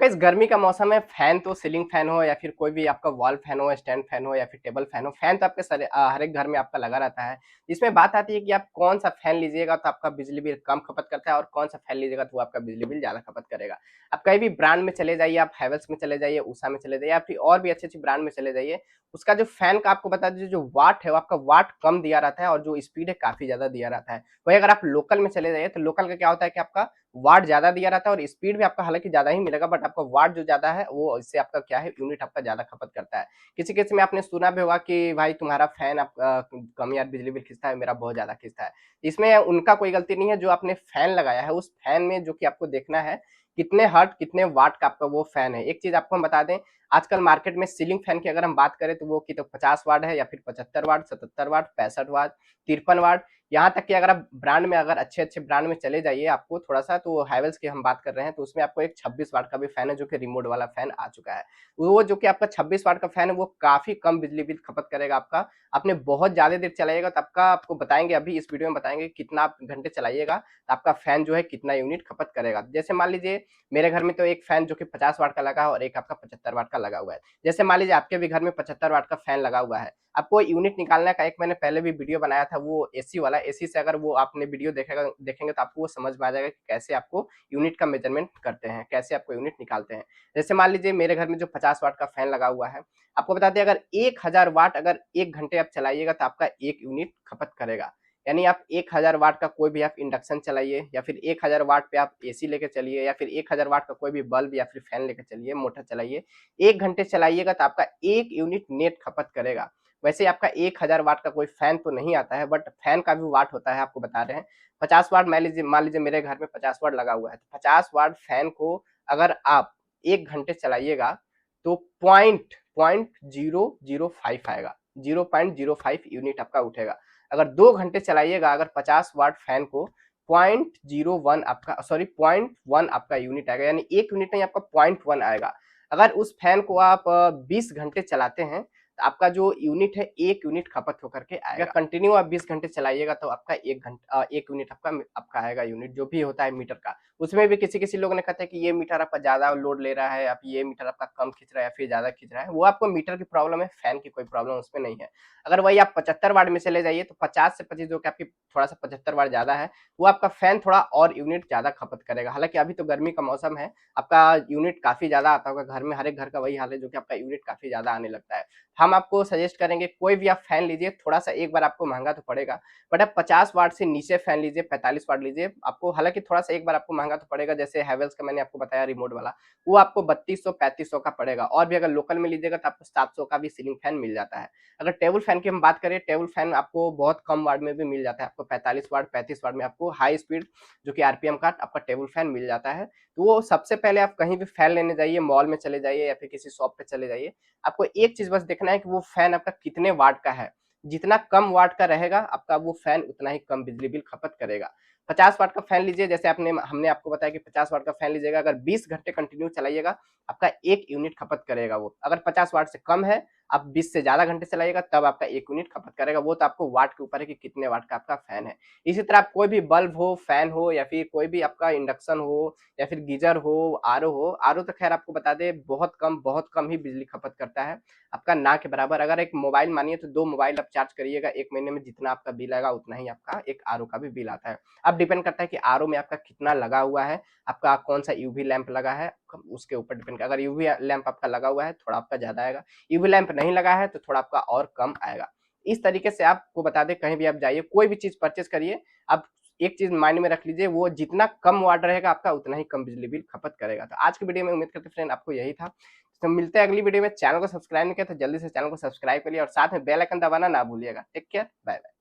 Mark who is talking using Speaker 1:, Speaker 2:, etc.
Speaker 1: इस गर्मी का मौसम है, फैन तो सीलिंग फैन हो या फिर कोई भी आपका वॉल फैन हो, स्टैंड फैन हो या फिर टेबल फैन हो, फैन तो आपके हर एक घर में आपका लगा रहता है। इसमें बात आती है कि आप कौन-सा फैन लीजिएगा तो आपका बिजली बिल कम खपत करता है और कौन-सा फैन लीजिएगा तो वो आपका बिजली बिल ज़्यादा खपत करेगा। आप कहीं भी ब्रांड में चले जाइए, आप हैवेल्स में चले जाइए, उषा में चले जाइए या फिर और भी अच्छी-अच्छी ब्रांड में चले जाइए, उसका जो फैन का आपको बता दीजिए जो वाट है वो आपका वाट कम दिया रहता है और जो स्पीड है काफ़ी ज़्यादा दिया रहता है। वहीं अगर आप लोकल में चले जाइए तो लोकल का क्या होता है कि आपका वाट ज़्यादा दिया रहता है और स्पीड भी आपका हालाँकि ज़्यादा ही मिलेगा, बट आपका वाट जो ज़्यादा है वो इससे आपका क्या है, यूनिट आपका ज़्यादा खपत करता है। किसी केस में आपने सुना भी होगा कि भाई तुम्हारा फैन कम यार बिजली बिल खींचता है, मेरा बहुत ज़्यादा खींचता है। इसमें उनका कोई गलती नहीं है, जो आपने फैन लगाया है उस फैन में जो कि आपको देखना है कितने हर्ट कितने वाट का आपका वो फैन है। एक चीज़ आपको हम बता दें, आजकल मार्केट में सीलिंग फैन की अगर हम बात करें तो वो की तो 50 वाट है या फिर 75 वाट, 77 वाट, 65 वाट, 53 वाट, यहाँ तक कि अगर आप ब्रांड में अगर अच्छे-अच्छे ब्रांड में चले जाइए आपको थोड़ा-सा, तो हैवेल्स की हम बात कर रहे हैं तो उसमें आपको एक 26 वाट का भी फैन है जो कि रिमोट वाला फैन आ चुका है। वो जो कि आपका 26 वाट का फैन है वो काफ़ी कम बिजली बिल खपत करेगा आपका। आपने बहुत ज़्यादा देर चलाइएगा तो आपको बताएँगे, अभी इस वीडियो में बताएँगे कितना आप घंटे चलाइएगा तो आपका फैन जो है कितना यूनिट खपत करेगा। जैसे मान लीजिए मेरे घर में तो एक फैन जो कि 50 वाट का लगा है और एक आपका 75 वाट का लगा हुआ है। जैसे मान लीजिए आपके भी घर में 75 वाट का फैन लगा हुआ है। आपको यूनिट निकालने का एक मैंने पहले भी वीडियो बनाया था वो एसी वाला, एसी से अगर वो आपने वीडियो देखेंगे तो आपको वो समझ में आ जाएगा कि कैसे आपको यूनिट का मेजरमेंट करते हैं, कैसे आपको यूनिट निकालते हैं। जैसे मान लीजिए मेरे घर में जो 50 वाट का फैन लगा हुआ है, आपको बता दें अगर 1000 वाट अगर 1 घंटे आप चलाइएगा तो आपका 1 यूनिट खपत करेगा। यानी आप 1000 वाट का कोई भी आप इंडक्शन चलाइए या फिर 1000 वाट पे आप एसी लेके चलिए या फिर 1000 वाट का कोई भी बल्ब या फिर फैन लेके चलिए, मोटर चलाइए, 1 घंटे चलाइएगा तो आपका 1 यूनिट नेट खपत करेगा। वैसे आपका 1000 वाट का कोई फैन तो नहीं आता है, बट फैन का भी वाट होता है, आपको बता रहे हैं। 50 वाट मान लीजिए मेरे घर में 50 वाट लगा हुआ है, तो 50 वाट फैन को अगर आप 1 घंटे चलाइएगा तो पॉइंट 005 आएगा, 0.05 यूनिट आपका उठेगा। अगर 2 घंटे चलाइएगा अगर 50 वाट फैन को, 0.01 आपका सॉरी 0.1 आपका यूनिट आएगा, यानी 1 यूनिट नहीं आपका 0.1 आएगा। अगर उस फैन को आप 20 घंटे चलाते हैं तो आपका जो यूनिट है 1 यूनिट खपत होकर के आएगा। कंटिन्यू आप 20 घंटे चलाइएगा तो आपका 1 यूनिट आपका आएगा, यूनिट जो भी होता है मीटर का। उसमें भी किसी-किसी लोगों ने कहते हैं कि ये मीटर आपका ज़्यादा लोड ले रहा है, आप ये मीटर आपका कम खींच रहा है या फिर ज़्यादा खींच रहा है। वो आपको मीटर की प्रॉब्लम है, फैन की कोई प्रॉब्लम उसमें नहीं है। अगर वही आप 75 वाट में चले जाइए तो 50 से 25 जो कि आपकी थोड़ा-सा 75 वाट ज़्यादा है, वो आपका फैन थोड़ा और यूनिट ज़्यादा खपत करेगा। हालाँकि अभी तो गर्मी का मौसम है, आपका यूनिट काफ़ी ज़्यादा आता होगा घर में, हर एक घर का वही हाल है जो कि आपका यूनिट काफ़ी ज़्यादा आने लगता है। हम आपको सजेस्ट करेंगे कोई भी आप फैन लीजिए, थोड़ा-सा एक बार आपको महँगा तो पड़ेगा, बट आप 50 वाट से नीचे फैन लीजिए, 45 वाट लीजिए, आपको हालाँकि थोड़ा-सा एक बार आपको महँगा तो पड़ेगा, जैसे हैवेल्स का मैंने आपको बताया रिमोट वाला, वो आपको 3200-3500 का पड़ेगा और भी अगर लोकल में लीजिएगा तो आपको 700 का भी सीलिंग फैन मिल जाता है। अगर टेबल फैन की हम बात करें, टेबल फैन आपको बहुत कम वाट में भी मिल जाता है, आपको 45 वाट, 35 वाट में आपको हाई स्पीड जो कि आरपीएम का आपका टेबल फैन मिल जाता है। तो वो सबसे पहले आप कहीं भी फैन लेने जाइए, मॉल में चले जाइए या फिर किसी शॉप पे चले जाइए, आपको एक चीज़ बस देखना है कि वो फैन आपका कितने वाट का है। जितना कम वाट का रहेगा, आपका वो फैन उतना ही कम बिजली बिल खपत करेगा। 50 वाट का फैन लीजिए, जैसे हमने आपको बताया कि 50 वाट का फैन लीजिएगा, अगर 20 घंटे कंटिन्यू चलाइएगा, आपका 1 यूनिट खपत करेगा वो। अगर 50 वाट से कम है, आप 20 से ज़्यादा घंटे चलाइएगा तब आपका 1 यूनिट खपत करेगा। वो तो आपको वाट के ऊपर है कि कितने वाट का आपका फैन है। इसी तरह आप कोई भी बल्ब हो, फैन हो या फिर कोई भी आपका इंडक्शन हो या फिर गीज़र हो, आरओ हो, आरओ तो ख़ैर आपको बता दें बहुत कम ही बिजली खपत करता है, आपका ना के बराबर। अगर एक मोबाइल मानिए तो 2 मोबाइल आप चार्ज करिएगा 1 महीने में, जितना आपका बिल आएगा उतना ही आपका एक आरओ का भी बिल आता है। अब डिपेंड करता है कि आरओ में आपका कितना लगा हुआ है, आपका कौन-सा यूवी लैंप लगा है, उसके ऊपर डिपेंड कर, अगर यूवी लैंप आपका लगा हुआ है, थोड़ा आपका ज़्यादा आएगा, यूवी लैंप नहीं लगा है तो थोड़ा आपका और कम आएगा। इस तरीके से आपको बता दें, कहीं भी आप जाइए, कोई भी चीज़ परचेज़ करिए, आप एक चीज़ माइंड में रख लीजिए, वो जितना कम वाट रहेगा आपका उतना ही कम बिजली बिल खपत करेगा। तो आज की वीडियो में उम्मीद करते हैं फ्रेंड आपको यही था। तो मिलते हैं अगली वीडियो में। चैनल को सब्सक्राइब नहीं किया तो जल्दी से चैनल को सब्सक्राइब करिए और साथ में बेल आइकन दबाना ना भूलिएगा। Take care, bye bye.